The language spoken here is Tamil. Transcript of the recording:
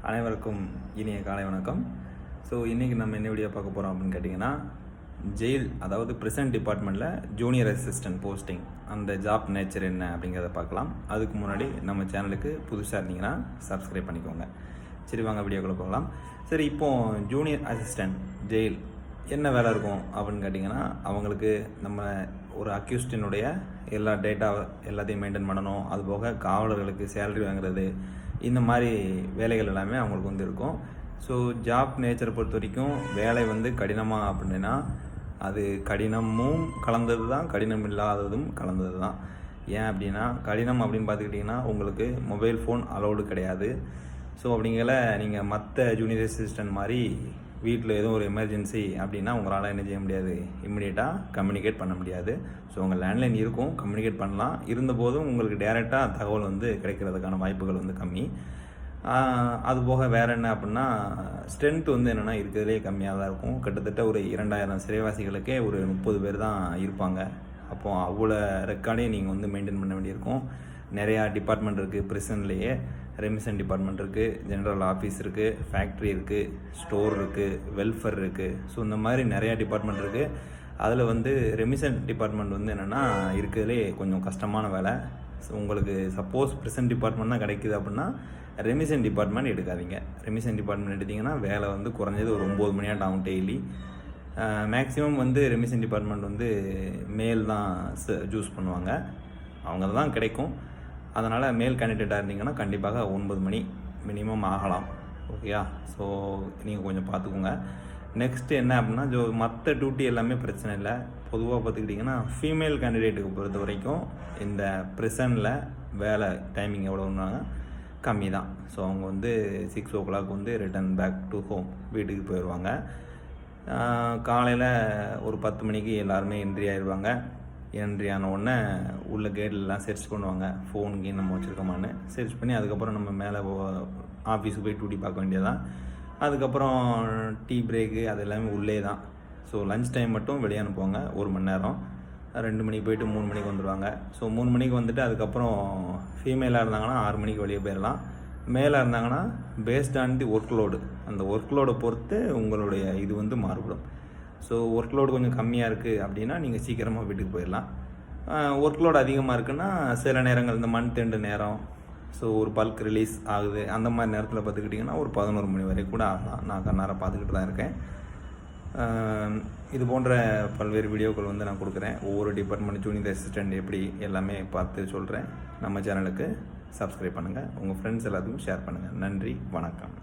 அனைவருக்கும் இனிய காலை வணக்கம். ஸோ இன்றைக்கி நம்ம என்ன வீடியோ பார்க்க போகிறோம் அப்படின்னு கேட்டிங்கன்னா, ஜெயில் அதாவது ப்ரிசன் டிபார்ட்மெண்ட்டில் ஜூனியர் அசிஸ்டன்ட் போஸ்டிங் அந்த ஜாப் நேச்சர் என்ன அப்படிங்கிறத பார்க்கலாம். அதுக்கு முன்னாடி நம்ம சேனலுக்கு புதுசாக இருந்தீங்கன்னா சப்ஸ்கிரைப் பண்ணிக்கோங்க. சரி, வாங்க வீடியோக்குள்ளே போகலாம். சரி, இப்போது ஜூனியர் அசிஸ்டன்ட் ஜெயில் என்ன வேலை இருக்கும் அப்படின்னு கேட்டிங்கன்னா, அவங்களுக்கு நம்ம ஒரு அக்யூஸ்டினுடைய எல்லா டேட்டா எல்லாத்தையும் மெயின்டைன் பண்ணணும். அதுபோக காவலர்களுக்கு சேலரி வாங்குறது, இந்த மாதிரி வேலைகள் எல்லாமே அவங்களுக்கு வந்து இருக்கும். ஸோ ஜாப் நேச்சரை பொறுத்த வரைக்கும் வேலை வந்து கடினமாக அப்படின்னா அது கடினமும் கலந்தது தான், கடினம் இல்லாததும் கலந்தது தான். ஏன் அப்படின்னா, கடினம் அப்படின்னு பார்த்துக்கிட்டிங்கன்னா உங்களுக்கு மொபைல் ஃபோன் அலோடு கிடையாது. ஸோ அப்படிங்கிற நீங்கள் மற்ற ஜூனியர் அசிஸ்டன்ட் மாதிரி வீட்டில் எதுவும் ஒரு எமர்ஜென்சி அப்படின்னா உங்களால் என்ன செய்ய முடியாது, இம்மிடியேட்டாக கம்யூனிகேட் பண்ண முடியாது. ஸோ உங்கள் லேண்ட்லைன் இருக்கும், கம்யூனிகேட் பண்ணலாம். இருந்தபோதும் உங்களுக்கு டேரெக்டாக தகவல் வந்து கிடைக்கிறதுக்கான வாய்ப்புகள் வந்து கம்மி. அதுபோக வேறு என்ன அப்படின்னா, ஸ்ட்ரென்த் வந்து என்னென்னா இருக்கிறதுலே கம்மியாக தான் இருக்கும். கிட்டத்தட்ட ஒரு 2000 சிறைவாசிகளுக்கே ஒரு 30 பேர் தான் இருப்பாங்க. அப்போது அவ்வளோ ரெக்கார்டையும் நீங்கள் வந்து மெயின்டைன் பண்ண வேண்டியிருக்கும். நிறையா டிபார்ட்மெண்ட் இருக்குது ப்ரிசன்லேயே. ரெமிஷன் டிபார்ட்மெண்ட் இருக்குது, ஜென்ரல் ஆஃபீஸ் இருக்குது, ஃபேக்ட்ரி இருக்குது, ஸ்டோர் இருக்குது, வெல்ஃபேர் இருக்குது. ஸோ இந்த மாதிரி நிறையா டிபார்ட்மெண்ட் இருக்குது. அதில் வந்து ரெமிஷன் டிபார்ட்மெண்ட் வந்து என்னென்னா இருக்கிறதுலே கொஞ்சம் கஷ்டமான வேலை. ஸோ உங்களுக்கு சப்போஸ் ப்ரிசன்ட் டிபார்ட்மெண்ட் தான் கிடைக்குது அப்படின்னா ரெமிஷன் டிபார்ட்மெண்ட் எடுக்காதீங்க. ரெமிஷன் டிபார்ட்மெண்ட் எடுத்திங்கன்னா வேலை வந்து குறைஞ்சது ஒரு 9 மணி நேரம் ஆகும் டெய்லி. மேக்ஸிமம் வந்து ரெமிஷன் டிபார்ட்மெண்ட் வந்து மேல் தான் சூஸ் பண்ணுவாங்க, அவங்க தான் கிடைக்கும். அதனால் மேல் கேண்டிடேட்டாக இருந்தீங்கன்னா கண்டிப்பாக 9 மணி மினிமம் ஆகலாம். ஓகேயா? ஸோ நீங்கள் கொஞ்சம் பார்த்துக்கோங்க. நெக்ஸ்ட்டு என்ன அப்படின்னா, மற்ற டியூட்டி எல்லாமே பிரச்சனை இல்லை. பொதுவாக பார்த்துக்கிட்டிங்கன்னா ஃபீமேல் கேண்டிடேட்டுக்கு பொறுத்த வரைக்கும் இந்த ப்ரிசனில் வேலை டைமிங் எவ்வளோன்னாங்க கம்மி தான். ஸோ அவங்க வந்து 6 o'clock வந்து ரிட்டர்ன் பேக் டு ஹோம், வீட்டுக்கு போயிடுவாங்க. காலையில் ஒரு 10 மணிக்கு எல்லாருமே என்ட்ரி ஆயிடுவாங்க. என்ட்ரி ஆன உடனே உள்ள கேட்லாம் சர்ச் பண்ணுவாங்க, ஃபோனுக்கு நம்ம வச்சுருக்கோமான்னு சர்ச் பண்ணி அதுக்கப்புறம் நம்ம மேலே ஆஃபீஸுக்கு போய் டியூட்டி பார்க்க வேண்டியதான். அதுக்கப்புறம் டீ பிரேக்கு அது எல்லாமே உள்ளே தான். ஸோ லஞ்ச் டைம் மட்டும் வெளியே அனுப்புவாங்க 1 மணி நேரம். 2 மணிக்கு போயிட்டு 3 மணிக்கு வந்துடுவாங்க. ஸோ 3 மணிக்கு வந்துட்டு அதுக்கப்புறம் ஃபீமேலாக இருந்தாங்கன்னா 6 மணிக்கு வெளியே போயிடலாம். மேலாக இருந்தாங்கன்னா based on the work load, அந்த ஒர்க் லோடை பொறுத்து உங்களுடைய இது வந்து மாறுபடும். ஸோ ஒர்க் லோடு கொஞ்சம் கம்மியாக இருக்குது அப்படின்னா நீங்கள் சீக்கிரமாக வீட்டுக்கு போயிடலாம். ஒர்க் லோடு அதிகமாக இருக்குன்னா சில நேரங்கள் இந்த மந்த் எண்டு நேரம், ஸோ ஒரு பல்க் ரிலீஸ் ஆகுது அந்த மாதிரி நேரத்தில் பார்த்துக்கிட்டிங்கன்னா ஒரு 11 மணி வரை கூட ஆகலாம். நான் கண்ணார பார்த்துக்கிட்டு தான் இருக்கேன். இது போன்ற பல்வேறு வீடியோக்கள் வந்து நான் கொடுக்குறேன். ஒவ்வொரு டிபார்ட்மெண்ட் ஜூனியர் அசிஸ்டன்ட் எப்படி எல்லாமே பார்த்து சொல்கிறேன். நம்ம சேனலுக்கு சப்ஸ்கிரைப் பண்ணுங்கள், உங்கள் ஃப்ரெண்ட்ஸ் எல்லாத்துக்கும் ஷேர் பண்ணுங்கள். நன்றி, வணக்கம்.